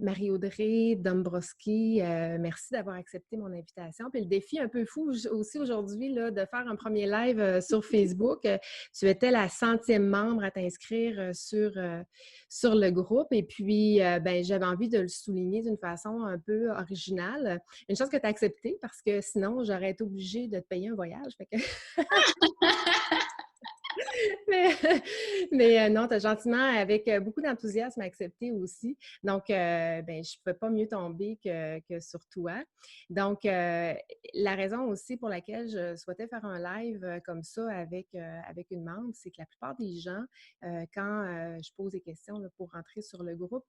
Marie-Audrey Dombrowski, merci d'avoir accepté mon invitation. Puis le défi un peu fou aussi aujourd'hui, là, de faire un premier live sur Facebook. Tu étais la 100e membre à t'inscrire sur le groupe. Et puis, ben, j'avais envie de le souligner d'une façon un peu originale. Une chose que tu as accepté parce que sinon, j'aurais été obligée de te payer un voyage. Fait que mais non, tu as gentiment, avec beaucoup d'enthousiasme, accepté aussi. Donc, ben, je ne peux pas mieux tomber que sur toi. Donc, la raison aussi pour laquelle je souhaitais faire un live comme ça avec une membre, c'est que la plupart des gens, quand je pose des questions là, pour rentrer sur le groupe,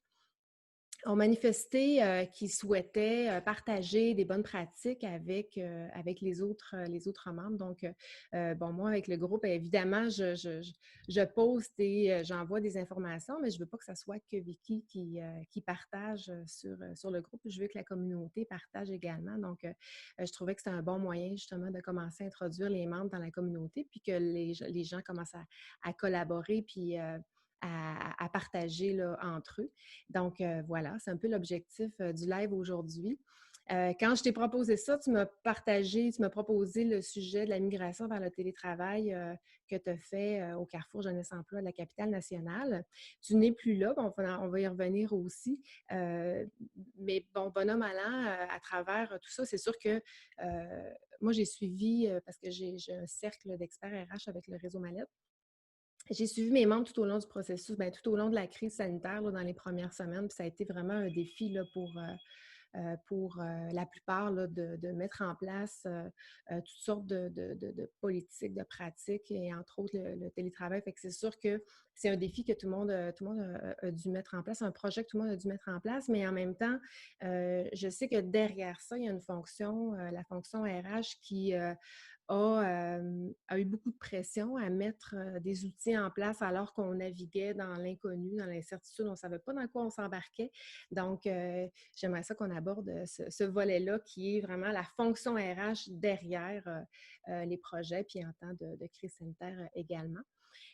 ont manifesté qu'ils souhaitaient partager des bonnes pratiques avec les autres membres. Donc, bon, moi, avec le groupe, évidemment, je poste et j'envoie des informations, mais je ne veux pas que ce soit que Vicky qui partage sur le groupe. Je veux que la communauté partage également. Donc, je trouvais que c'était un bon moyen, justement, de commencer à introduire les membres dans la communauté, puis que les gens commencent à collaborer, puis à partager là, entre eux. Donc, voilà, c'est un peu l'objectif du live aujourd'hui. Quand je t'ai proposé ça, tu m'as proposé le sujet de la migration vers le télétravail que tu as fait au Carrefour Jeunesse Emploi de la capitale nationale. Tu n'es plus là, on va y revenir aussi. Mais bon, bonhomme allant, à travers tout ça, c'est sûr que moi, j'ai suivi, parce que j'ai un cercle d'experts RH avec le réseau Mallette. J'ai suivi mes membres tout au long du processus, bien, tout au long de la crise sanitaire, là, dans les premières semaines. Puis ça a été vraiment un défi là, pour la plupart là, de mettre en place toutes sortes de politiques, de pratiques, et entre autres le télétravail. Fait que c'est sûr que c'est un défi que tout le monde a dû mettre en place, un projet que tout le monde a dû mettre en place, mais en même temps, je sais que derrière ça, il y a une fonction, la fonction RH qui a eu beaucoup de pression à mettre des outils en place alors qu'on naviguait dans l'inconnu, dans l'incertitude, on ne savait pas dans quoi on s'embarquait. Donc, j'aimerais ça qu'on aborde ce volet-là qui est vraiment la fonction RH derrière les projets, puis en temps de crise sanitaire également.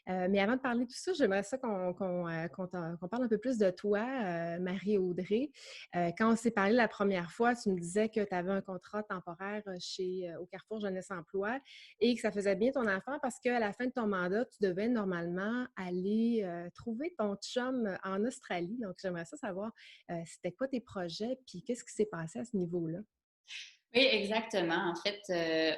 Mais avant de parler de tout ça, j'aimerais ça qu'on parle un peu plus de toi, Marie-Audrey. Quand on s'est parlé la première fois, tu me disais que tu avais un contrat temporaire au Carrefour Jeunesse Emploi et que ça faisait bien ton affaire parce qu'à la fin de ton mandat, tu devais normalement aller trouver ton chum en Australie. Donc, j'aimerais ça savoir c'était quoi tes projets puis qu'est-ce qui s'est passé à ce niveau-là? Oui, exactement. En fait,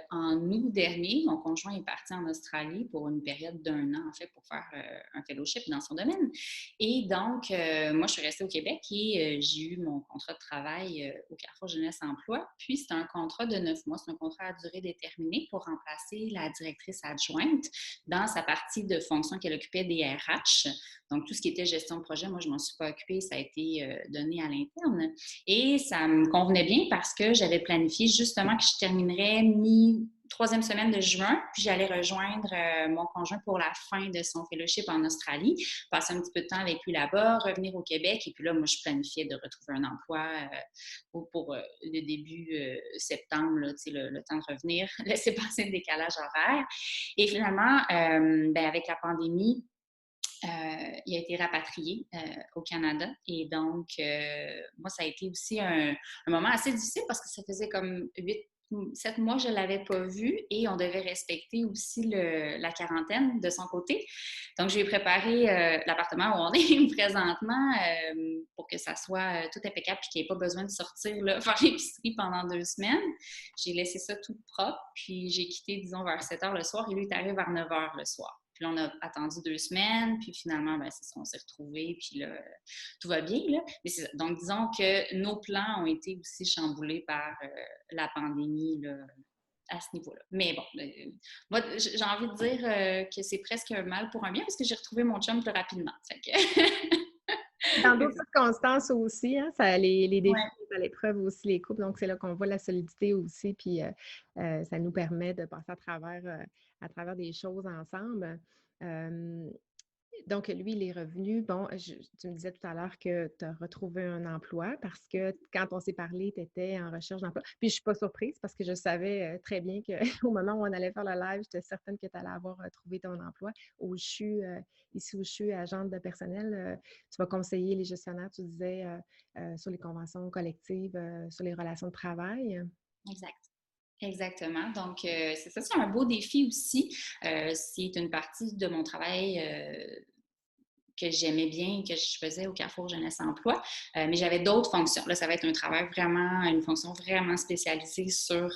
en août dernier, mon conjoint est parti en Australie pour une période d'un an, en fait, pour faire un fellowship dans son domaine. Et donc, moi, je suis restée au Québec et j'ai eu mon contrat de travail au Carrefour Jeunesse Emploi. Puis, c'est un contrat de 9 mois. C'est un contrat à durée déterminée pour remplacer la directrice adjointe dans sa partie de fonction qu'elle occupait des RH. Donc, tout ce qui était gestion de projet, moi, je ne m'en suis pas occupée. Ça a été donné à l'interne. Et ça me convenait bien parce que j'avais planifié justement que je terminerais mi-troisième semaine de juin, puis j'allais rejoindre mon conjoint pour la fin de son fellowship en Australie, passer un petit peu de temps avec lui là-bas, revenir au Québec, et puis là, moi, je planifiais de retrouver un emploi pour le début septembre, là, le temps de revenir, laisser passer le décalage horaire. Et finalement, ben, avec la pandémie, il a été rapatrié au Canada. Et donc, moi, ça a été aussi un moment assez difficile parce que ça faisait comme 7 mois que je ne l'avais pas vu et on devait respecter aussi la quarantaine de son côté. Donc, je lui ai préparé l'appartement où on est présentement pour que ça soit tout impeccable et qu'il n'y ait pas besoin de sortir là, faire l'épicerie pendant 2 semaines. J'ai laissé ça tout propre, puis j'ai quitté, disons, vers 7 heures le soir et lui est arrivé vers 9 heures le soir. Puis là, on a attendu 2 semaines, puis finalement, ben, c'est ça, on s'est retrouvés, puis là, tout va bien, là. Mais c'est ça. Donc, disons que nos plans ont été aussi chamboulés par la pandémie, là, à ce niveau-là. Mais bon, moi, j'ai envie de dire que c'est presque un mal pour un bien, parce que j'ai retrouvé mon chum plus rapidement. Fait que... Dans d'autres circonstances aussi, hein, ça, les défis Ouais. à l'épreuve aussi les couples. Donc, c'est là qu'on voit la solidité aussi, puis ça nous permet de passer à travers des choses ensemble. Euh, Donc, lui, il est revenu. Bon, tu me disais tout à l'heure que tu as retrouvé un emploi parce que quand on s'est parlé, tu étais en recherche d'emploi. Puis, je ne suis pas surprise parce que je savais très bien qu'au moment où on allait faire le live, j'étais certaine que tu allais avoir trouvé ton emploi. Ici où je suis agente de personnel, tu vas conseiller les gestionnaires, tu disais, sur les conventions collectives, sur les relations de travail. Exact. Exactement. Donc, c'est ça, c'est un beau défi aussi. C'est une partie de mon travail que j'aimais bien, que je faisais au Carrefour Jeunesse Emploi. Mais j'avais d'autres fonctions. Là, ça va être un travail vraiment, une fonction vraiment spécialisée sur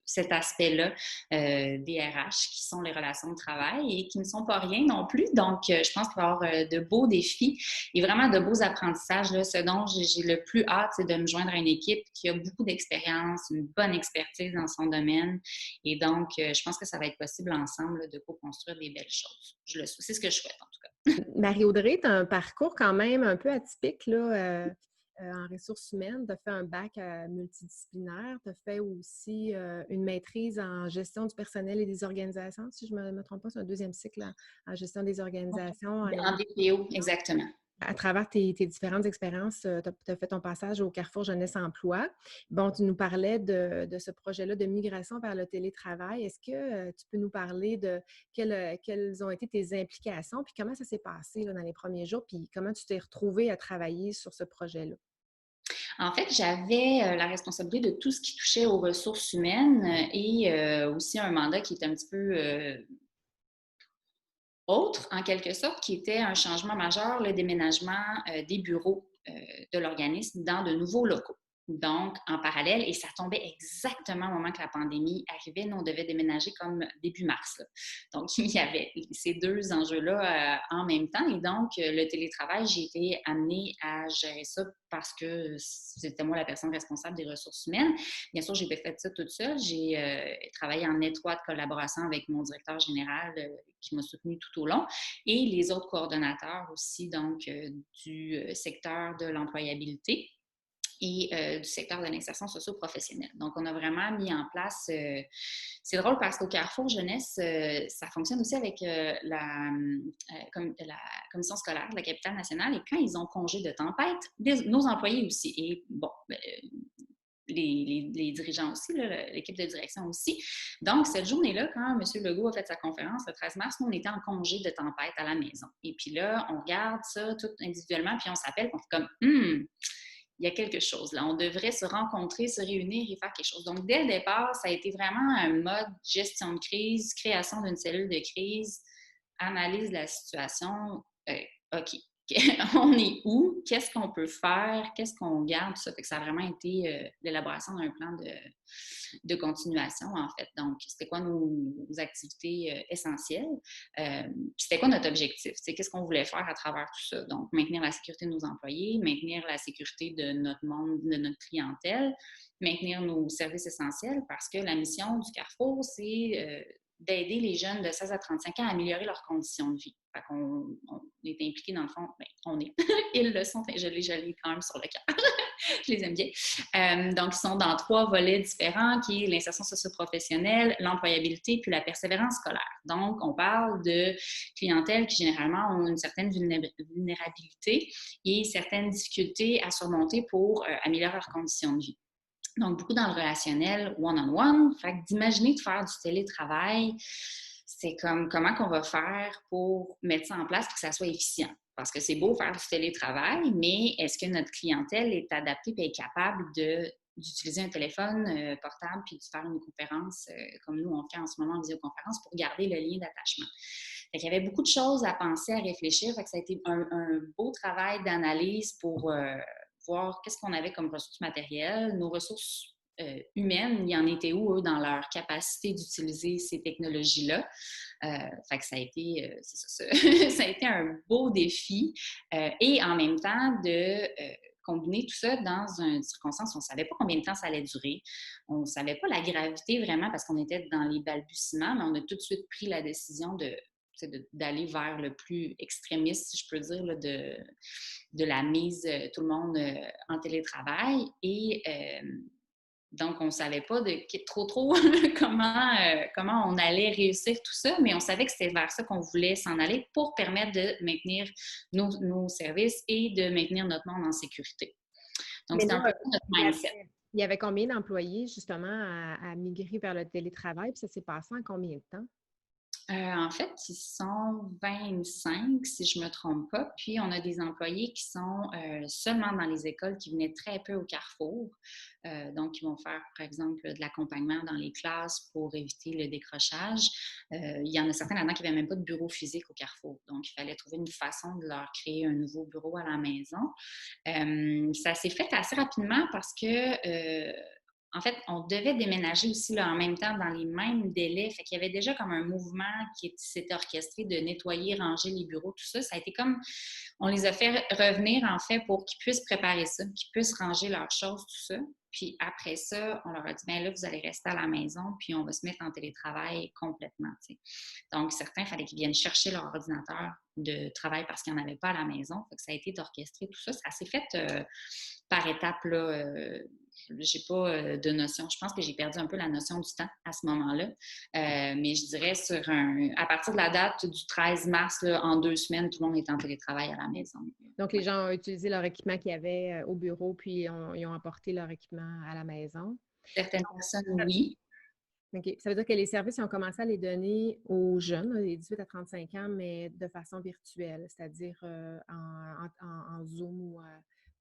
cet aspect-là des RH, qui sont les relations de travail et qui ne sont pas rien non plus. Donc, je pense qu'il va y avoir de beaux défis et vraiment de beaux apprentissages. Là. Ce dont j'ai le plus hâte, c'est de me joindre à une équipe qui a beaucoup d'expérience, une bonne expertise dans son domaine. Et donc, je pense que ça va être possible ensemble là, de co-construire des belles choses. C'est ce que je souhaite en tout cas. Marie-Audrey, tu as un parcours quand même un peu atypique là, en ressources humaines. Tu as fait un bac multidisciplinaire. Tu as fait aussi une maîtrise en gestion du personnel et des organisations. Si je ne me trompe pas, c'est un deuxième cycle en gestion des organisations. En BPO, exactement. À travers tes différentes expériences, tu as fait ton passage au Carrefour Jeunesse Emploi. Bon, tu nous parlais de ce projet-là de migration vers le télétravail. Est-ce que tu peux nous parler de quelles ont été tes implications, puis comment ça s'est passé là, dans les premiers jours, puis comment tu t'es retrouvée à travailler sur ce projet-là? En fait, j'avais la responsabilité de tout ce qui touchait aux ressources humaines et aussi un mandat qui était un petit peu autre, en quelque sorte, qui était un changement majeur, le déménagement des bureaux de l'organisme dans de nouveaux locaux. Donc, en parallèle, et ça tombait exactement au moment que la pandémie arrivait. Nous, on devait déménager comme début mars. Là. Donc, il y avait ces deux enjeux-là en même temps. Et donc, le télétravail, j'ai été amenée à gérer ça parce que c'était moi la personne responsable des ressources humaines. Bien sûr, je n'ai pas fait ça toute seule. J'ai travaillé en étroite collaboration avec mon directeur général qui m'a soutenue tout au long et les autres coordonnateurs aussi, donc du secteur de l'employabilité et du secteur de l'insertion socio-professionnelle. Donc, on a vraiment mis en place... c'est drôle parce qu'au Carrefour Jeunesse, ça fonctionne aussi avec la commission scolaire de la capitale nationale et quand ils ont congé de tempête, nos employés aussi. Et bon, les dirigeants aussi, l'équipe de direction aussi. Donc, cette journée-là, quand M. Legault a fait sa conférence le 13 mars, nous, on était en congé de tempête à la maison. Et puis là, on regarde ça tout individuellement, puis on s'appelle, on fait comme il y a quelque chose là. On devrait se rencontrer, se réunir et faire quelque chose. Donc, dès le départ, ça a été vraiment un mode gestion de crise, création d'une cellule de crise, analyse de la situation. OK, on est où? Qu'est-ce qu'on peut faire? Qu'est-ce qu'on garde? Tout ça. Fait que ça a vraiment été l'élaboration d'un plan de continuation, en fait. Donc, c'était quoi nos activités essentielles? C'était quoi notre objectif? Qu'est-ce qu'on voulait faire à travers tout ça? Donc, maintenir la sécurité de nos employés, maintenir la sécurité de notre monde, de notre clientèle, maintenir nos services essentiels parce que la mission du Carrefour, c'est d'aider les jeunes de 16 à 35 ans à améliorer leurs conditions de vie. Fait qu'on est impliqués dans le fond, bien, on est, ils le sont, je l'ai quand même sur le cœur. Je les aime bien. Donc, ils sont dans 3 volets différents, qui est l'insertion socio-professionnelle, l'employabilité, puis la persévérance scolaire. Donc, on parle de clientèle qui, généralement, ont une certaine vulnérabilité et certaines difficultés à surmonter pour améliorer leurs conditions de vie. Donc, beaucoup dans le relationnel one-on-one. Fait que d'imaginer de faire du télétravail, c'est comme comment qu'on va faire pour mettre ça en place pour que ça soit efficient. Parce que c'est beau faire du télétravail, mais est-ce que notre clientèle est adaptée et est capable d'utiliser un téléphone portable puis de faire une conférence comme nous on fait en ce moment en visioconférence pour garder le lien d'attachement. Fait qu'il y avait beaucoup de choses à penser, à réfléchir. Fait que ça a été un beau travail d'analyse pour voir qu'est-ce qu'on avait comme ressources matérielles, nos ressources humaines, il y en était où, eux, dans leur capacité d'utiliser ces technologies-là. Fait que ça a été, ça a été un beau défi et en même temps de combiner tout ça dans une circonstance où on ne savait pas combien de temps ça allait durer. On ne savait pas la gravité vraiment parce qu'on était dans les balbutiements, mais on a tout de suite pris la décision d'aller vers le plus extrémiste, si je peux dire, là, de la mise tout le monde en télétravail. Et Donc, on ne savait pas trop comment on allait réussir tout ça, mais on savait que c'était vers ça qu'on voulait s'en aller pour permettre de maintenir nos services et de maintenir notre monde en sécurité. Donc, Mais c'était un peu là, ça notre il y mindset. avait, il y avait combien d'employés justement à migrer vers le télétravail? Puis ça s'est passé en combien de temps? En fait, ils sont 25, si je ne me trompe pas. Puis, on a des employés qui sont seulement dans les écoles, qui venaient très peu au Carrefour. Donc, ils vont faire, par exemple, de l'accompagnement dans les classes pour éviter le décrochage. Il y en a certains là-dedans qui n'avaient même pas de bureau physique au Carrefour. Donc, il fallait trouver une façon de leur créer un nouveau bureau à la maison. Ça s'est fait assez rapidement parce que en fait, on devait déménager aussi là, en même temps dans les mêmes délais. Fait qu'il y avait déjà comme un mouvement qui s'était orchestré de nettoyer, ranger les bureaux, tout ça. Ça a été comme, on les a fait revenir en fait pour qu'ils puissent préparer ça, qu'ils puissent ranger leurs choses, tout ça. Puis après ça, on leur a dit, bien là, vous allez rester à la maison, puis on va se mettre en télétravail complètement. T'sais. Donc, certains, il fallait qu'ils viennent chercher leur ordinateur de travail parce qu'ils n'en avaient pas à la maison. Fait que ça a été orchestré, tout ça. Ça s'est fait par étapes, là. J'ai pas de notion. Je pense que j'ai perdu un peu la notion du temps à ce moment-là. Mais je dirais à partir de la date du 13 mars, là, en 2 semaines, tout le monde est en télétravail à la maison. Donc, les gens ont utilisé leur équipement qu'il y avait au bureau, puis ils ont apporté leur équipement à la maison. Certaines personnes, oui. OK. Ça veut dire que les services, ils ont commencé à les donner aux jeunes, les 18 à 35 ans, mais de façon virtuelle, c'est-à-dire en Zoom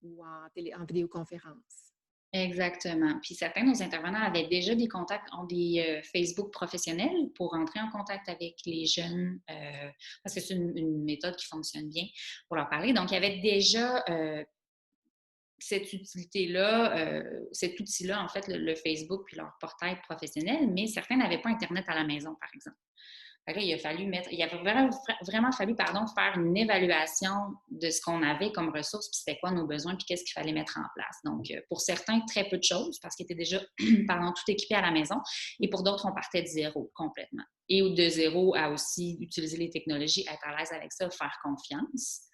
ou en vidéoconférence. Exactement. Puis certains de nos intervenants avaient déjà des contacts, ont des Facebook professionnels pour entrer en contact avec les jeunes, parce que c'est une méthode qui fonctionne bien pour leur parler. Donc, il y avait déjà cette utilité-là, cet outil-là, en fait, le Facebook puis leur portail professionnel, mais certains n'avaient pas Internet à la maison, par exemple. Fait que là, il avait vraiment fallu, faire une évaluation de ce qu'on avait comme ressources, puis c'était quoi nos besoins, puis qu'est-ce qu'il fallait mettre en place. Donc, pour certains, très peu de choses, parce qu'ils étaient déjà, tout équipés à la maison, et pour d'autres, on partait de zéro complètement. Et de zéro à aussi utiliser les technologies, être à l'aise avec ça, faire confiance.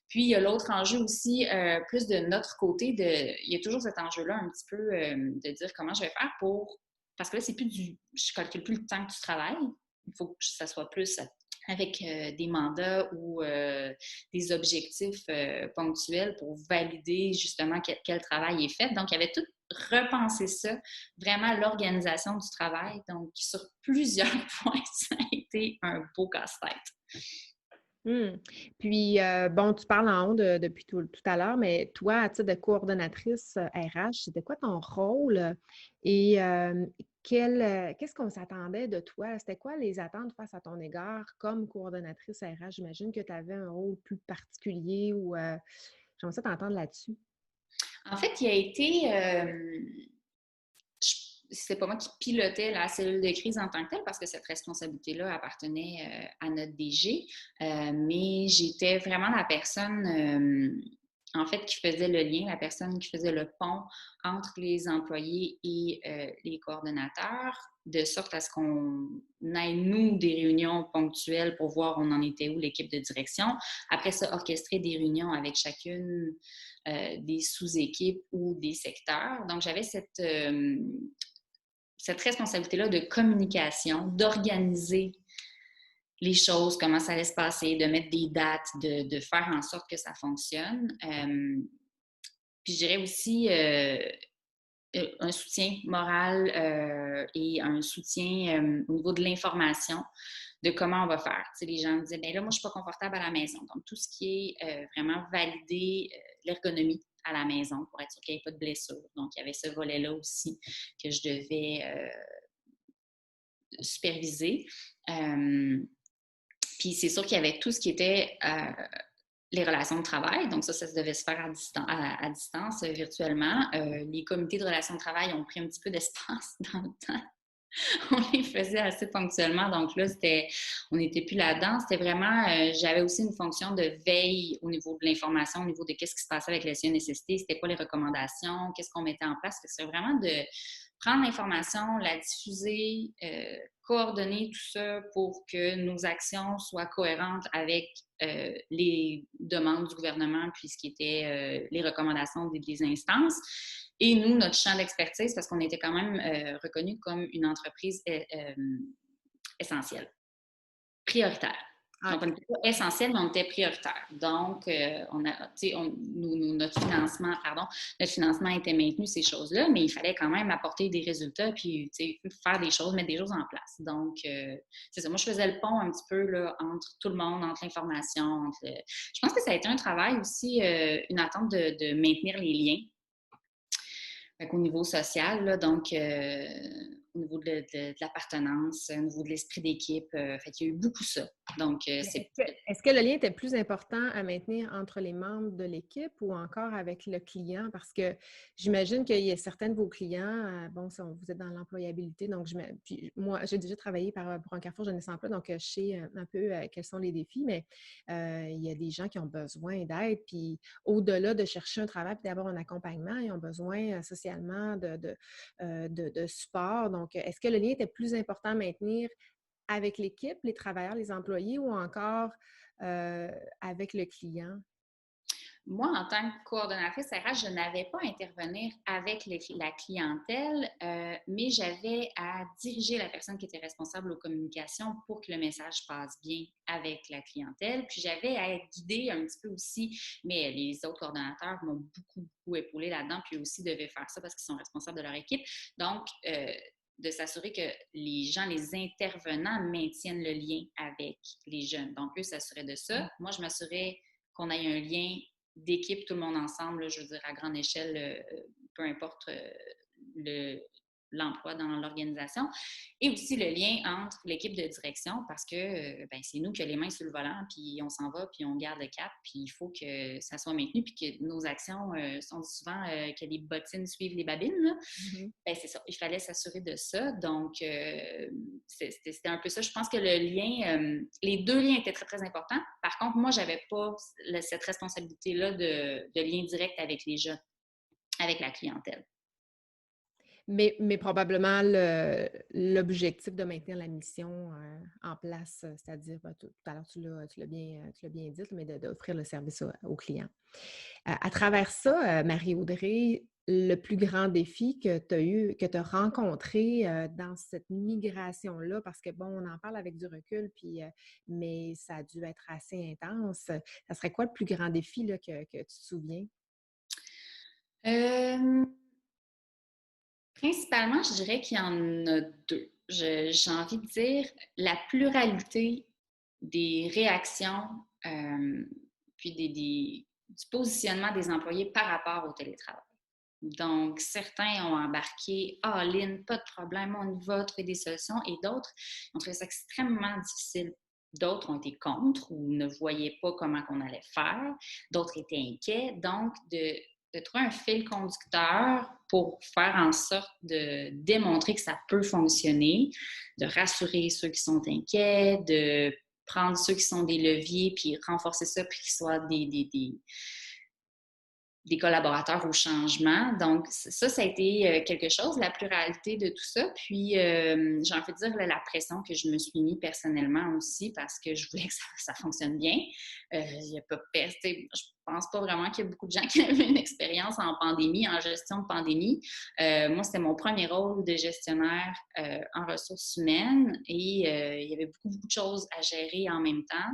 Puis, il y a l'autre enjeu aussi, plus de notre côté, il y a toujours cet enjeu-là un petit peu de dire comment je vais faire pour... Parce que là, c'est plus je ne calcule plus le temps que tu travailles. Il faut que ça soit plus avec des mandats ou des objectifs ponctuels pour valider justement quel travail est fait. Donc, il y avait tout repensé ça, vraiment l'organisation du travail. Donc, sur plusieurs points, ça a été un beau casse-tête. Puis, bon, tu parles en haut depuis tout à l'heure, mais toi, à titre de coordonnatrice RH, c'était quoi ton rôle et qu'est-ce qu'on s'attendait de toi? C'était quoi les attentes face à ton égard comme coordonnatrice RH? J'imagine que tu avais un rôle plus particulier ou j'aimerais ça t'entendre là-dessus. En fait, il a été... c'est pas moi qui pilotais la cellule de crise en tant que telle parce que cette responsabilité-là appartenait à notre DG, mais j'étais vraiment la personne, en fait, qui faisait le lien, la personne qui faisait le pont entre les employés et les coordonnateurs, de sorte à ce qu'on ait, nous, des réunions ponctuelles pour voir on en était où, l'équipe de direction. Après ça, orchestrer des réunions avec chacune des sous-équipes ou des secteurs. Donc, j'avais cette responsabilité-là de communication, d'organiser les choses, comment ça allait se passer, de mettre des dates, de faire en sorte que ça fonctionne. Puis je dirais aussi un soutien moral et un soutien au niveau de l'information de comment on va faire. Tu sais, les gens me disaient, bien là, moi, je ne suis pas confortable à la maison. Donc, tout ce qui est vraiment valider l'ergonomie à la maison pour être sûr qu'il n'y ait pas de blessure. Donc, il y avait ce volet-là aussi que je devais superviser. Puis c'est sûr qu'il y avait tout ce qui était les relations de travail. Donc ça devait se faire à distance virtuellement. Les comités de relations de travail ont pris un petit peu d'espace dans le temps. On les faisait assez ponctuellement. Donc là, on n'était plus là-dedans. C'était vraiment, j'avais aussi une fonction de veille au niveau de l'information, au niveau de qu'est-ce qui se passait avec la CNSST, c'était quoi les recommandations, qu'est-ce qu'on mettait en place. C'est vraiment de prendre l'information, la diffuser coordonner tout ça pour que nos actions soient cohérentes avec les demandes du gouvernement, puis ce qui était les recommandations des instances. Et nous, notre champ d'expertise, parce qu'on était quand même reconnu comme une entreprise essentielle, prioritaire. Donc, on n'était pas essentiel, mais on était prioritaire. Donc, notre financement était maintenu, ces choses-là, mais il fallait quand même apporter des résultats puis faire des choses, mettre des choses en place. Donc, c'est ça. Moi, je faisais le pont un petit peu là, entre tout le monde, entre l'information. Je pense que ça a été un travail aussi, une attente de maintenir les liens. Au niveau social, là, donc au niveau de l'appartenance, au niveau de l'esprit d'équipe, fait qu'il y a eu beaucoup ça. Donc, est-ce que le lien était plus important à maintenir entre les membres de l'équipe ou encore avec le client? Parce que j'imagine qu'il y a certains de vos clients, vous êtes dans l'employabilité, donc puis moi, j'ai déjà travaillé pour un Carrefour Jeunesse Emploi, donc je sais un peu quels sont les défis, mais il y a des gens qui ont besoin d'aide, puis au-delà de chercher un travail et d'avoir un accompagnement, ils ont besoin socialement de support. Donc, est-ce que le lien était plus important à maintenir avec l'équipe, les travailleurs, les employés ou encore avec le client? Moi, en tant que coordonnatrice RH, je n'avais pas à intervenir avec la clientèle, mais j'avais à diriger la personne qui était responsable aux communications pour que le message passe bien avec la clientèle. Puis j'avais à être guidée un petit peu aussi, mais les autres coordonnateurs m'ont beaucoup épaulé là-dedans, puis aussi devaient faire ça parce qu'ils sont responsables de leur équipe. Donc, de s'assurer que les gens, les intervenants maintiennent le lien avec les jeunes. Donc, eux s'assuraient de ça. Moi, je m'assurais qu'on ait un lien d'équipe, tout le monde ensemble, là, je veux dire, à grande échelle, peu importe l'emploi dans l'organisation. Et aussi le lien entre l'équipe de direction parce que c'est nous qui avons les mains sur le volant, puis on s'en va, puis on garde le cap, puis il faut que ça soit maintenu, puis que nos actions sont souvent que les bottines suivent les babines. Là. Mm-hmm. C'est ça. Il fallait s'assurer de ça. Donc, c'était un peu ça. Je pense que le lien, les deux liens étaient très, très importants. Par contre, moi, je n'avais pas cette responsabilité-là de lien direct avec les jeunes, avec la clientèle. Mais probablement l'objectif de maintenir la mission en place, c'est-à-dire, tout à l'heure, tu l'as bien dit, mais d'offrir le service aux clients. À travers ça, Marie-Audrey, le plus grand défi que tu as rencontré dans cette migration-là, parce que, on en parle avec du recul, mais ça a dû être assez intense. Ça serait quoi le plus grand défi là, que tu te souviens? Principalement, je dirais qu'il y en a deux. J'ai envie de dire la pluralité des réactions, puis du positionnement des employés par rapport au télétravail. Donc, certains ont embarqué « all-in, pas de problème, on y va, trouver des solutions » et d'autres ont trouvé ça extrêmement difficile. D'autres ont été contre ou ne voyaient pas comment on allait faire. D'autres étaient inquiets. Donc, de trouver un fil conducteur pour faire en sorte de démontrer que ça peut fonctionner, de rassurer ceux qui sont inquiets, de prendre ceux qui sont des leviers puis renforcer ça puis qu'ils soient des collaborateurs au changement. Donc, ça a été quelque chose, la pluralité de tout ça. Puis, j'ai envie de dire la pression que je me suis mis personnellement aussi parce que je voulais que ça fonctionne bien. Je pense pas vraiment qu'il y a beaucoup de gens qui avaient une expérience en pandémie, en gestion de pandémie. Moi, c'était mon premier rôle de gestionnaire en ressources humaines et il y avait beaucoup de choses à gérer en même temps.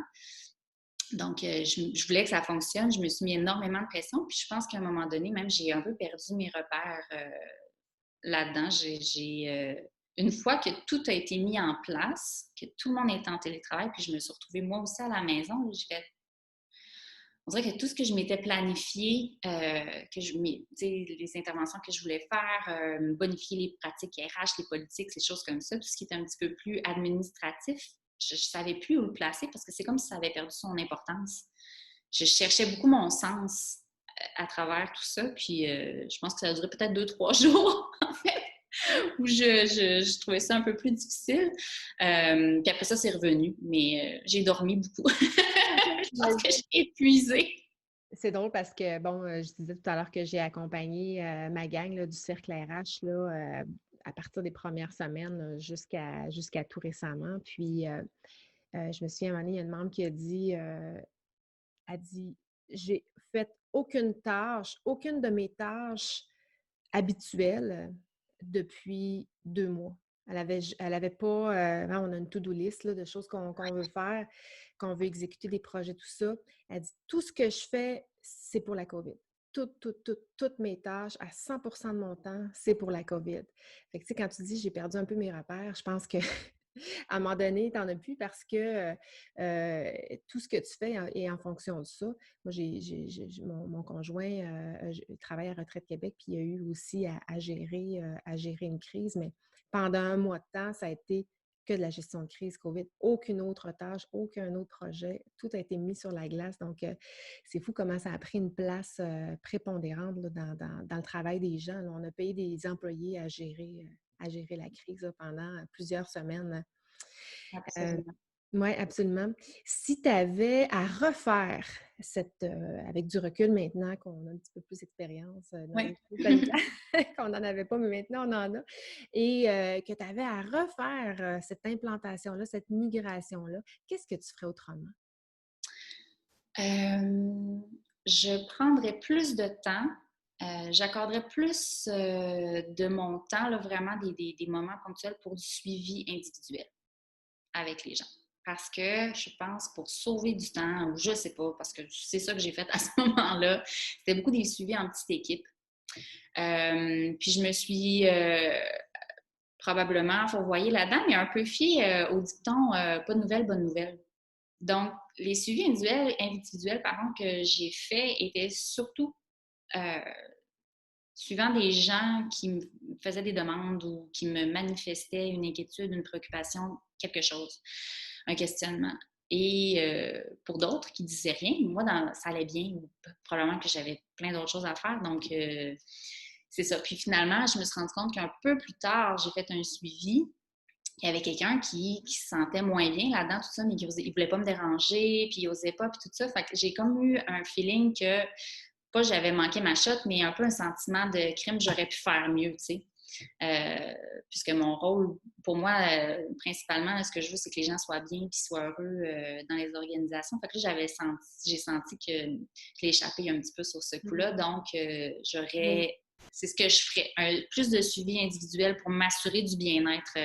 Donc, je voulais que ça fonctionne. Je me suis mis énormément de pression. Puis, je pense qu'à un moment donné, même, j'ai un peu perdu mes repères là-dedans. Une fois que tout a été mis en place, que tout le monde était en télétravail, puis je me suis retrouvée moi aussi à la maison, on dirait que tout ce que je m'étais planifié, les interventions que je voulais faire, bonifier les pratiques RH, les politiques, ces choses comme ça, tout ce qui était un petit peu plus administratif, je ne savais plus où le placer parce que c'est comme si ça avait perdu son importance. Je cherchais beaucoup mon sens à travers tout ça, puis je pense que ça a duré peut-être 2-3 jours, en fait, où je trouvais ça un peu plus difficile. Puis après ça, c'est revenu, mais j'ai dormi beaucoup. Je pense que j'ai épuisé. C'est drôle parce que, je disais tout à l'heure que j'ai accompagné ma gang là, du cercle RH là, à partir des premières semaines jusqu'à tout récemment. Puis, je me souviens, à un moment donné, il y a une membre qui a dit, j'ai fait aucune de mes tâches habituelles depuis 2 mois. Elle avait pas, on a une to-do list là, de choses qu'on veut faire, qu'on veut exécuter des projets, tout ça. Elle dit, tout ce que je fais, c'est pour la COVID. Toutes mes tâches, à 100% de mon temps, c'est pour la COVID. Fait que, tu sais, quand tu dis j'ai perdu un peu mes repères, je pense que à un moment donné, tu n'en as plus parce que tout ce que tu fais est en fonction de ça. Moi, mon conjoint travaille à Retraite Québec, puis il a eu aussi à gérer une crise, mais pendant un mois de temps, ça a été que de la gestion de crise COVID. Aucune autre tâche, aucun autre projet. Tout a été mis sur la glace. Donc, c'est fou comment ça a pris une place prépondérante là, dans le travail des gens. Là. On a payé des employés à gérer la crise là, pendant plusieurs semaines. Absolument. Oui, absolument. Si tu avais à refaire avec du recul maintenant qu'on a un petit peu plus d'expérience dans Oui. les crises sanitaires, qu'on n'en avait pas, mais maintenant on en a, et que tu avais à refaire cette implantation-là, cette migration-là, qu'est-ce que tu ferais autrement? Je prendrais plus de temps. J'accorderais plus de mon temps, là, vraiment des moments ponctuels pour du suivi individuel avec les gens. Parce que je pense pour sauver du temps, ou je sais pas, parce que c'est ça que j'ai fait à ce moment-là, c'était beaucoup des suivis en petite équipe. Puis je me suis probablement fourvoyée là-dedans, mais un peu fiée au dicton pas de nouvelles, bonne nouvelle. Donc, les suivis individuels pardon, que j'ai faits étaient surtout euh, suivant des gens qui me faisaient des demandes ou qui me manifestaient une inquiétude, une préoccupation, quelque chose, un questionnement. Et pour d'autres qui disaient rien, moi, ça allait bien, ou probablement que j'avais plein d'autres choses à faire. Donc, c'est ça. Puis finalement, je me suis rendu compte qu'un peu plus tard, j'ai fait un suivi. Il y avait quelqu'un qui se sentait moins bien là-dedans, tout ça, mais il ne voulait pas me déranger, puis il n'osait pas, puis tout ça. Fait que j'ai comme eu un feeling que pas j'avais manqué ma shot, mais un peu un sentiment de crime, j'aurais pu faire mieux, tu sais. Puisque mon rôle, pour moi, principalement, ce que je veux, c'est que les gens soient bien et soient heureux dans les organisations. Fait que là, j'ai senti que je l'ai échappé un petit peu sur ce coup-là. Donc, c'est ce que je ferais, plus de suivi individuel pour m'assurer du bien-être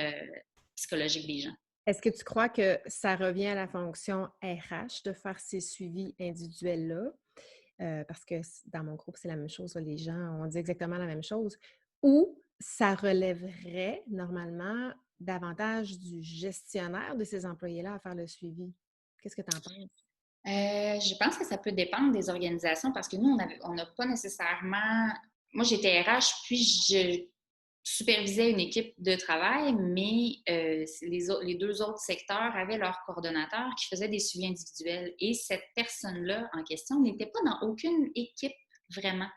psychologique des gens. Est-ce que tu crois que ça revient à la fonction RH de faire ces suivis individuels-là? Parce que dans mon groupe, c'est la même chose. Là, les gens ont dit exactement la même chose. Ou ça relèverait normalement davantage du gestionnaire de ces employés-là à faire le suivi. Qu'est-ce que tu en penses? Je pense que ça peut dépendre des organisations parce que nous, on n'a pas nécessairement. Moi, j'étais RH, puis je supervisais une équipe de travail, mais les deux autres secteurs avaient leurs coordonnateurs qui faisaient des suivis individuels. Et cette personne-là en question n'était pas dans aucune équipe vraiment.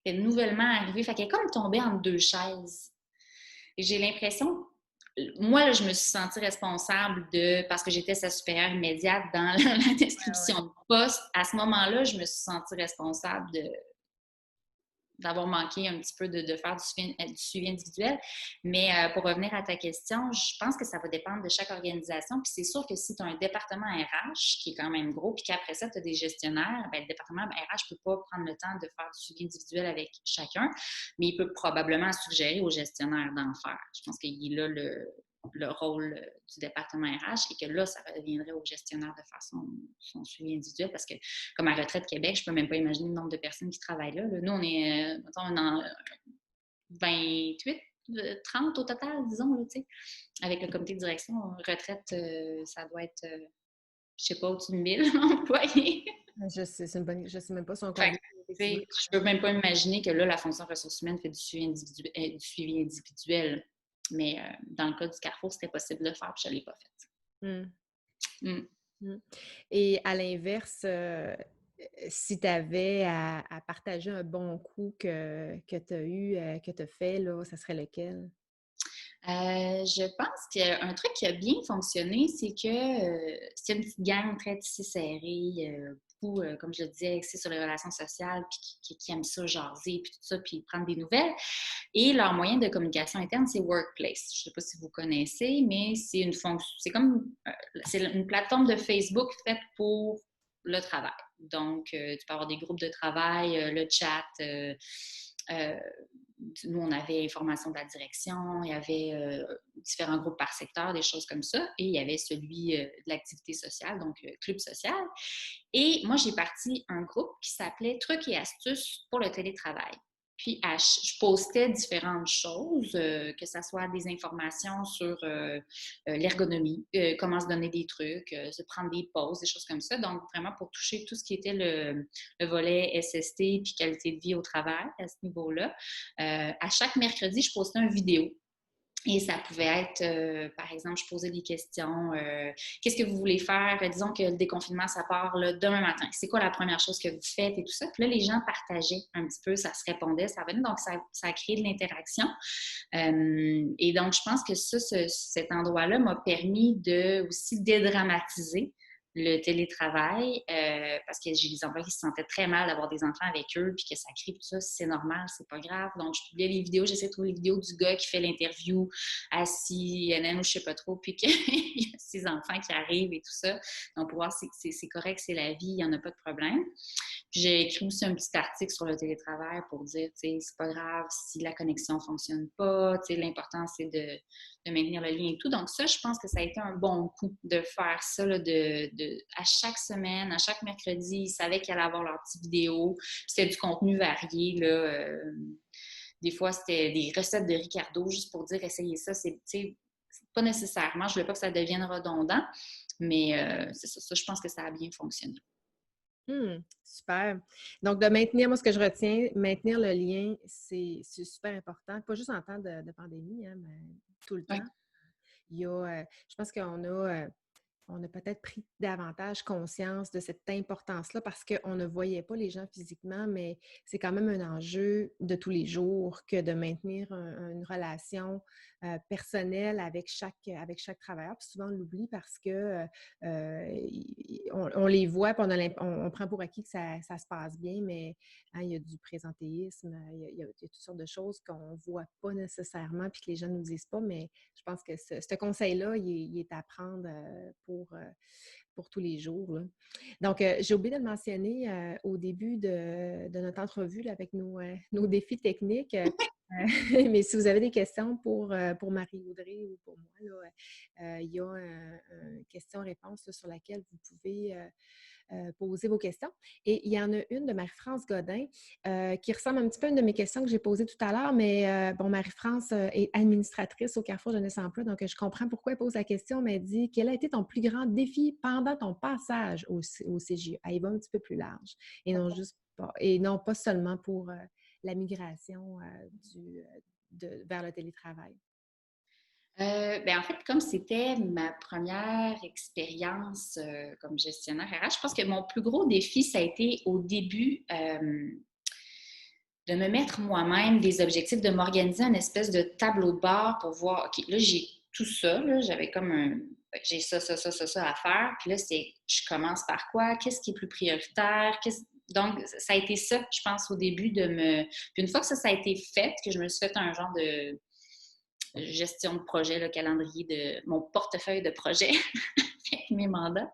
Elle est nouvellement arrivée. Fait qu'elle est comme tombée entre deux chaises. Et j'ai l'impression, moi, là, je me suis sentie responsable parce que j'étais sa supérieure immédiate dans la description de poste. À ce moment-là, je me suis sentie responsable d'avoir manqué un petit peu de faire du suivi individuel. Mais pour revenir à ta question, je pense que ça va dépendre de chaque organisation. Puis c'est sûr que si tu as un département RH qui est quand même gros, puis qu'après ça, tu as des gestionnaires, bien, le département RH ne peut pas prendre le temps de faire du suivi individuel avec chacun, mais il peut probablement suggérer aux gestionnaires d'en faire. Je pense qu'il a le rôle du département RH et que là, ça reviendrait au gestionnaire de faire son suivi individuel parce que, comme à Retraite Québec, je peux même pas imaginer le nombre de personnes qui travaillent là. Nous, on est, mettons, dans 28, 30 au total, disons, là, tu sais. Avec le comité de direction, retraite, ça doit être, je sais pas, au-dessus de 1000 employés. Je sais même pas si on Fait combien. que, je peux même pas imaginer que là, la fonction ressources humaines fait du suivi individuel. Mais dans le cas du Carrefour, c'était possible de le faire, puis je ne l'ai pas fait. Mm. Mm. Mm. Et à l'inverse, si tu avais à partager un bon coup que tu as eu, que tu as fait, là, ça serait lequel? Je pense qu'un truc qui a bien fonctionné, c'est que c'est une petite gang très tissée serrée, beaucoup, comme je le disais, axés sur les relations sociales, puis qui aiment ça, jaser, puis tout ça, puis prendre des nouvelles. Et leur moyen de communication interne, c'est Workplace. Je ne sais pas si vous connaissez, mais c'est une fonction, c'est une plateforme de Facebook faite pour le travail. Donc, tu peux avoir des groupes de travail, le chat. Euh, Nous, on avait information de la direction, il y avait différents groupes par secteur, des choses comme ça, et il y avait celui de l'activité sociale, donc club social. Et moi, j'ai parti un groupe qui s'appelait Trucs et astuces pour le télétravail. Puis, je postais différentes choses, que ce soit des informations sur l'ergonomie, comment se donner des trucs, se prendre des pauses, des choses comme ça. Donc, vraiment pour toucher tout ce qui était le volet SST puis qualité de vie au travail à ce niveau-là. À chaque mercredi, je postais une vidéo. Et ça pouvait être, par exemple, je posais des questions. Qu'est-ce que vous voulez faire? Disons que le déconfinement, ça part là, demain matin. C'est quoi la première chose que vous faites et tout ça? Puis là, les gens partageaient un petit peu, ça se répondait, ça venait. Donc, ça a créé de l'interaction. Et donc, je pense que cet endroit-là m'a permis aussi dédramatiser le télétravail, parce que j'ai des employés qui se sentaient très mal d'avoir des enfants avec eux, puis que ça crie, tout ça, c'est normal, c'est pas grave. Donc, je publiais les vidéos, j'essaie de trouver les vidéos du gars qui fait l'interview assis, CNN ou je sais pas trop, puis qu'il y a ses enfants qui arrivent et tout ça. Donc, pour voir si c'est correct, c'est la vie, il n'y en a pas de problème. J'ai écrit aussi un petit article sur le télétravail pour dire, tu sais, c'est pas grave si la connexion fonctionne pas, tu sais, l'important, c'est de maintenir le lien et tout. Donc ça, je pense que ça a été un bon coup de faire ça, là, à chaque semaine, à chaque mercredi, ils savaient qu'ils allaient avoir leur petite vidéo. C'était du contenu varié, là. Des fois, c'était des recettes de Ricardo, juste pour dire, essayez ça. C'est pas nécessairement, je ne veux pas que ça devienne redondant, mais c'est ça, je pense que ça a bien fonctionné. Super. Donc, de maintenir, moi, ce que je retiens, maintenir le lien, c'est super important. Pas juste en temps de pandémie, hein, mais tout le Oui. temps. Il y a, je pense on a peut-être pris davantage conscience de cette importance-là parce qu'on ne voyait pas les gens physiquement, mais c'est quand même un enjeu de tous les jours que de maintenir une relation personnelle avec chaque travailleur. Puis souvent, on l'oublie parce que on les voit, puis on prend pour acquis que ça se passe bien, mais hein, il y a du présentéisme, il y a toutes sortes de choses qu'on ne voit pas nécessairement puis que les gens ne nous disent pas, mais je pense que ce conseil-là, il est à prendre pour tous les jours, là. Donc, j'ai oublié de le mentionner au début de notre entrevue là, avec nos défis techniques. Mais si vous avez des questions pour Marie-Audrey ou pour moi, là, il y a une question-réponse sur laquelle vous pouvez poser vos questions. Et il y en a une de Marie-France Godin qui ressemble un petit peu à une de mes questions que j'ai posées tout à l'heure, mais bon, Marie-France est administratrice au Carrefour Jeunesse Emploi, donc je comprends pourquoi elle pose la question, mais elle dit « Quel a été ton plus grand défi pendant ton passage au CGE? » Elle y va un petit peu plus large et non pas seulement pour la migration vers le télétravail. Ben en fait, comme c'était ma première expérience comme gestionnaire RH, je pense que mon plus gros défi, ça a été au début de me mettre moi-même des objectifs, de m'organiser une espèce de tableau de bord pour voir, OK, là, j'ai tout ça, là, j'avais comme j'ai ça à faire, puis là, je commence par quoi? Qu'est-ce qui est plus prioritaire? Donc, ça a été ça, je pense, au début Puis une fois que ça a été fait, que je me suis fait un genre de gestion de projet, le calendrier de mon portefeuille de projet avec mes mandats.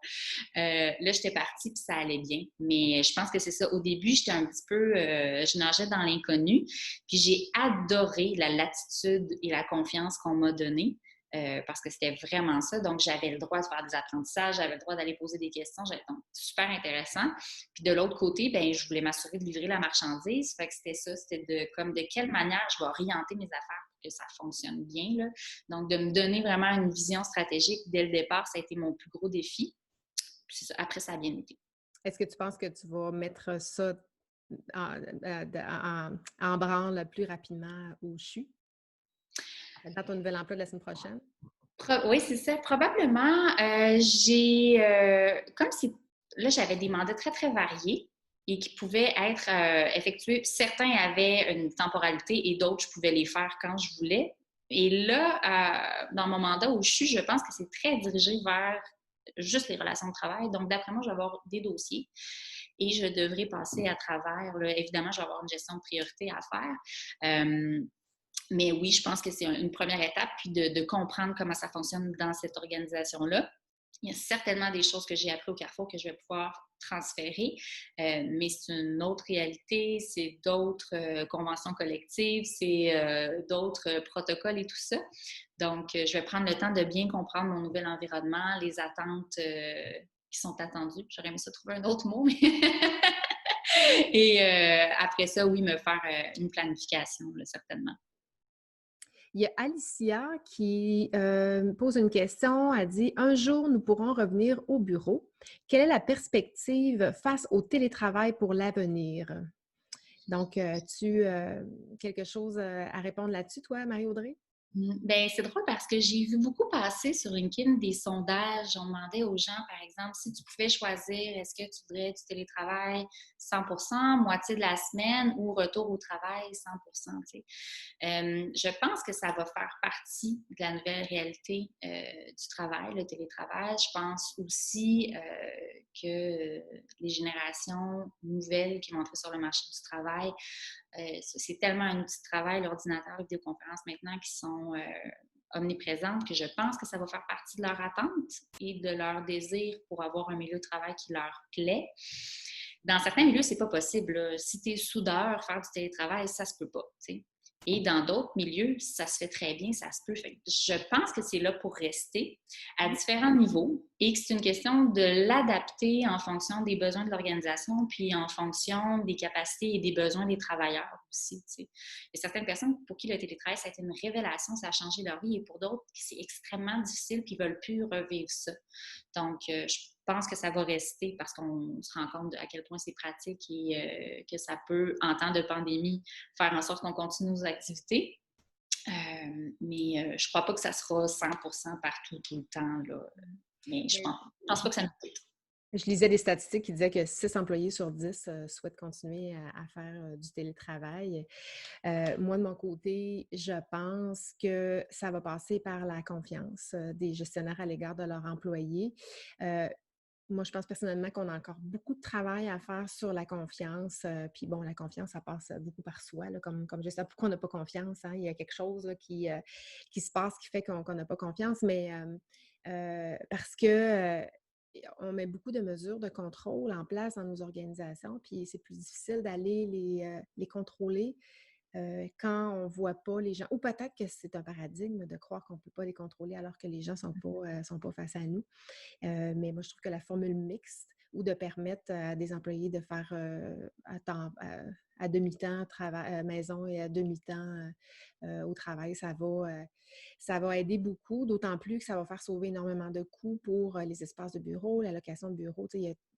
Là, j'étais partie puis ça allait bien. Mais je pense que c'est ça. Au début, j'étais un petit peu, je nageais dans l'inconnu. Puis j'ai adoré la latitude et la confiance qu'on m'a donnée. Parce que c'était vraiment ça. Donc, j'avais le droit de faire des apprentissages, j'avais le droit d'aller poser des questions. Donc, super intéressant. Puis de l'autre côté, ben, je voulais m'assurer de livrer la marchandise. Fait que c'était ça, c'était de quelle manière je vais orienter mes affaires pour que ça fonctionne bien, là. Donc, de me donner vraiment une vision stratégique dès le départ, ça a été mon plus gros défi. Puis après, ça a bien été. Est-ce que tu penses que tu vas mettre ça en branle plus rapidement au CHU? Dans ton nouvel emploi de la semaine prochaine? Oui, c'est ça. Probablement, comme si là, j'avais des mandats très, très variés et qui pouvaient être effectués. Certains avaient une temporalité et d'autres, je pouvais les faire quand je voulais. Et là, dans mon mandat où je suis, je pense que c'est très dirigé vers juste les relations de travail. Donc, d'après moi, je vais avoir des dossiers. et je devrais passer à travers, là, évidemment, je vais avoir une gestion de priorité à faire. Mais oui, je pense que c'est une première étape, puis de comprendre comment ça fonctionne dans cette organisation-là. Il y a certainement des choses que j'ai apprises au Carrefour que je vais pouvoir transférer, mais c'est une autre réalité, c'est d'autres conventions collectives, c'est d'autres protocoles et tout ça. Donc, je vais prendre le temps de bien comprendre mon nouvel environnement, les attentes qui sont attendues. J'aurais aimé ça trouver un autre mot, mais... Et après ça, oui, me faire une planification, là, certainement. Il y a Alicia qui pose une question. Elle dit: un jour, nous pourrons revenir au bureau. Quelle est la perspective face au télétravail pour l'avenir? Donc, as-tu quelque chose à répondre là-dessus, toi, Marie-Audrey? Ben, c'est drôle parce que j'ai vu beaucoup passer sur LinkedIn des sondages. On demandait aux gens, par exemple, si tu pouvais choisir, est-ce que tu voudrais du télétravail 100%, moitié de la semaine ou retour au travail 100%. Tu sais. Je pense que ça va faire partie de la nouvelle réalité du travail, le télétravail. Je pense aussi que les générations nouvelles qui vont entrer sur le marché du travail, c'est tellement un outil de travail, l'ordinateur, les vidéoconférences maintenant, qui sont omniprésentes, que je pense que ça va faire partie de leur attente et de leur désir pour avoir un milieu de travail qui leur plaît. Dans certains milieux, c'est pas possible, là. Si tu es soudeur, faire du télétravail, ça se peut pas, tu sais. Et dans d'autres milieux, ça se fait très bien, ça se peut. Fait que je pense que c'est là pour rester à différents niveaux et que c'est une question de l'adapter en fonction des besoins de l'organisation puis en fonction des capacités et des besoins des travailleurs aussi. Tu sais. Il y a certaines personnes pour qui le télétravail, ça a été une révélation, ça a changé leur vie et pour d'autres, c'est extrêmement difficile puis ils ne veulent plus revivre ça. Donc, je pense que ça va rester parce qu'on se rend compte à quel point c'est pratique et que ça peut, en temps de pandémie, faire en sorte qu'on continue nos activités. Mais je ne crois pas que ça sera 100% partout, tout le temps. Là. Mais je pense pas que ça nous coûte. Je lisais des statistiques qui disaient que 6 employés sur 10 souhaitent continuer à faire du télétravail. Moi, de mon côté, je pense que ça va passer par la confiance des gestionnaires à l'égard de leurs employés. Moi, je pense personnellement qu'on a encore beaucoup de travail à faire sur la confiance. Puis bon, la confiance, ça passe beaucoup par soi. Là, comme je sais, pourquoi on n'a pas confiance? Hein? Il y a quelque chose là, qui se passe qui fait qu'on n'a pas confiance, mais parce que on met beaucoup de mesures de contrôle en place dans nos organisations, puis c'est plus difficile d'aller les contrôler quand on ne voit pas les gens. Ou peut-être que c'est un paradigme de croire qu'on ne peut pas les contrôler alors que les gens ne sont pas face à nous. Mais moi, je trouve que la formule mixte ou de permettre à des employés de faire à demi-temps maison et à demi-temps au travail, ça va aider beaucoup, d'autant plus que ça va faire sauver énormément de coûts pour les espaces de bureau, la location de bureau.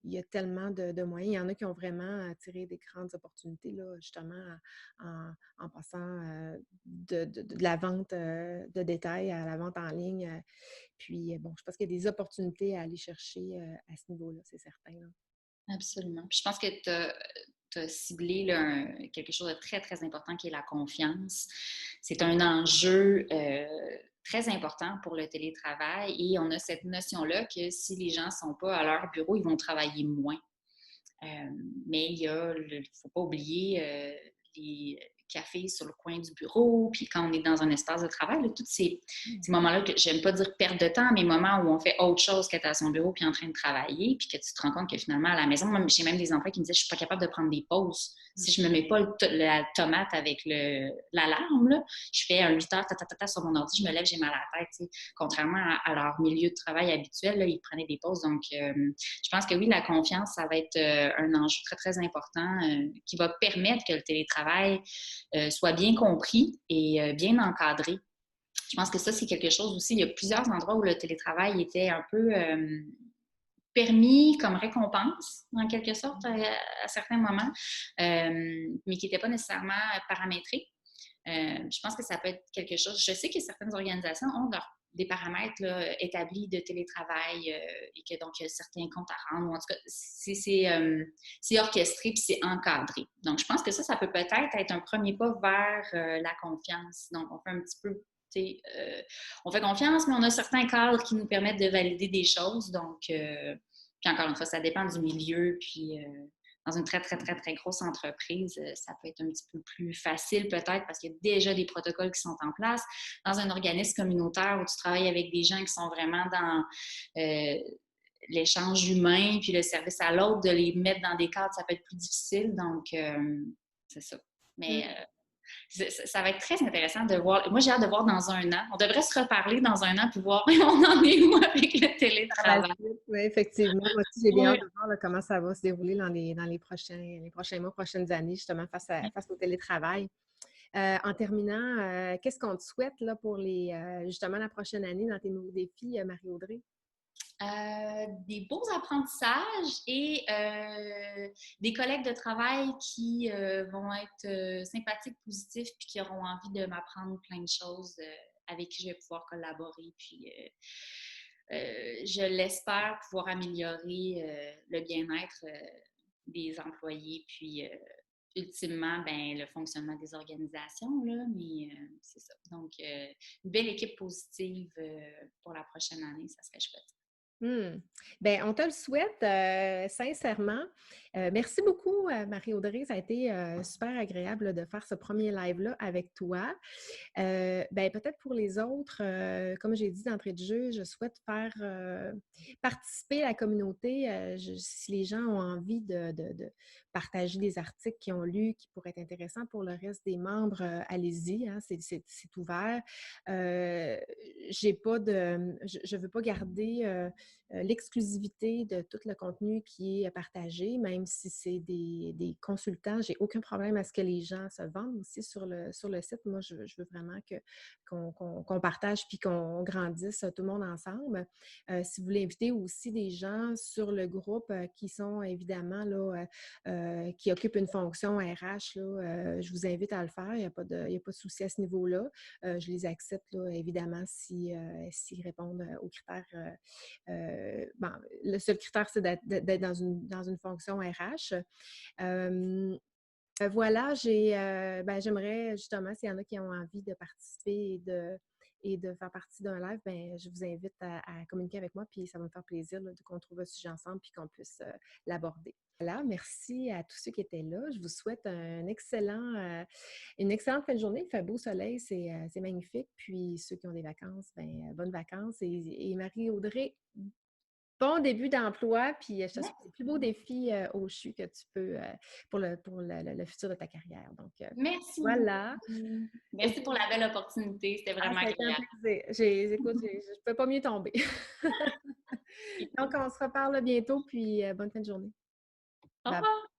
Il y a tellement de moyens. Il y en a qui ont vraiment tiré des grandes opportunités, là, justement, en passant de la vente de détail à la vente en ligne. Puis, bon, je pense qu'il y a des opportunités à aller chercher à ce niveau-là, c'est certain. Là. Absolument. Puis je pense que tu as ciblé là, quelque chose de très, très important qui est la confiance. C'est un enjeu très important pour le télétravail et on a cette notion-là que si les gens ne sont pas à leur bureau, ils vont travailler moins. Mais il ne faut pas oublier les cafés sur le coin du bureau, puis quand on est dans un espace de travail, là, tous ces moments-là que j'aime pas dire perte de temps, mais moments où on fait autre chose qu'être à son bureau puis en train de travailler, puis que tu te rends compte que finalement, à la maison, j'ai même des emplois qui me disaient je suis pas capable de prendre des pauses. Si je me mets pas la tomate avec l'alarme, là, je fais un 8 heures sur mon ordi, je me lève, j'ai mal à la tête. T'sais. Contrairement à leur milieu de travail habituel, là, ils prenaient des pauses. Donc, je pense que oui, la confiance, ça va être un enjeu très, très important qui va permettre que le télétravail soit bien compris et bien encadré. Je pense que ça, c'est quelque chose aussi. Il y a plusieurs endroits où le télétravail était un peu permis comme récompense, en quelque sorte, à certains moments, mais qui n'était pas nécessairement paramétré. Je pense que ça peut être quelque chose. Je sais que certaines organisations ont des paramètres là, établis de télétravail et que donc il y a certains comptes à rendre. Ou en tout cas, c'est orchestré puis c'est encadré. Donc, je pense que ça peut peut-être être un premier pas vers la confiance. Donc, on fait un petit peu on fait confiance, mais on a certains cadres qui nous permettent de valider des choses. Donc, puis encore une fois, ça dépend du milieu, puis dans une très, très, très, très grosse entreprise, ça peut être un petit peu plus facile peut-être parce qu'il y a déjà des protocoles qui sont en place. Dans un organisme communautaire où tu travailles avec des gens qui sont vraiment dans l'échange humain puis le service à l'autre, de les mettre dans des cadres, ça peut être plus difficile. Donc, c'est ça. Mais ça va être très intéressant de voir. Moi, j'ai hâte de voir dans un an. On devrait se reparler dans un an pour voir où on en est où avec le Par la télétravail. suite, oui, effectivement. Moi aussi, j'ai bien hâte Oui. de voir là, comment ça va se dérouler dans les prochains mois, prochaines années, justement, face au télétravail. En terminant, qu'est-ce qu'on te souhaite là, pour justement la prochaine année dans tes nouveaux défis, Marie-Audrey? Des beaux apprentissages et des collègues de travail qui vont être sympathiques, positifs, puis qui auront envie de m'apprendre plein de choses avec qui je vais pouvoir collaborer. Puis, je l'espère pouvoir améliorer le bien-être des employés, puis ultimement, ben, le fonctionnement des organisations, là, mais c'est ça. Donc, une belle équipe positive pour la prochaine année, ça serait chouette. Bien, on te le souhaite sincèrement. Merci beaucoup, Marie-Audrey. Ça a été super agréable là, de faire ce premier live-là avec toi. Ben, peut-être pour les autres, comme j'ai dit d'entrée de jeu, je souhaite faire participer la communauté. Si les gens ont envie de partager des articles qu'ils ont lus, qui pourraient être intéressants pour le reste des membres, allez-y, hein, c'est ouvert. J'ai pas je ne veux pas garder l'exclusivité de tout le contenu qui est partagé, même si c'est des consultants. J'ai aucun problème à ce que les gens se vendent aussi sur le site. Moi, je veux vraiment qu'on partage puis qu'on grandisse tout le monde ensemble. Si vous voulez inviter aussi des gens sur le groupe qui sont évidemment là, qui occupent une fonction RH, là, je vous invite à le faire. Il n'y a pas de souci à ce niveau-là. Je les accepte là, évidemment s'ils répondent aux critères. Bon, le seul critère, c'est d'être dans une fonction RH. Voilà, j'aimerais justement, s'il y en a qui ont envie de participer et de faire partie d'un live, ben, je vous invite à communiquer avec moi, puis ça va me faire plaisir là, qu'on trouve un sujet ensemble puis qu'on puisse l'aborder. Voilà, merci à tous ceux qui étaient là. Je vous souhaite une excellente fin de journée. Il fait beau soleil, c'est magnifique. Puis ceux qui ont des vacances, ben, bonnes vacances. Et Marie-Audrey, bon début d'emploi, puis je te souhaite les plus beaux défis au CHU que tu peux pour le futur de ta carrière. Donc, Merci voilà. beaucoup. Merci pour la belle opportunité. C'était Ah, vraiment ça a été un agréable. plaisir. Écoute, je ne peux pas mieux tomber. Donc, on se reparle bientôt, puis bonne fin de journée. Au Bye. revoir.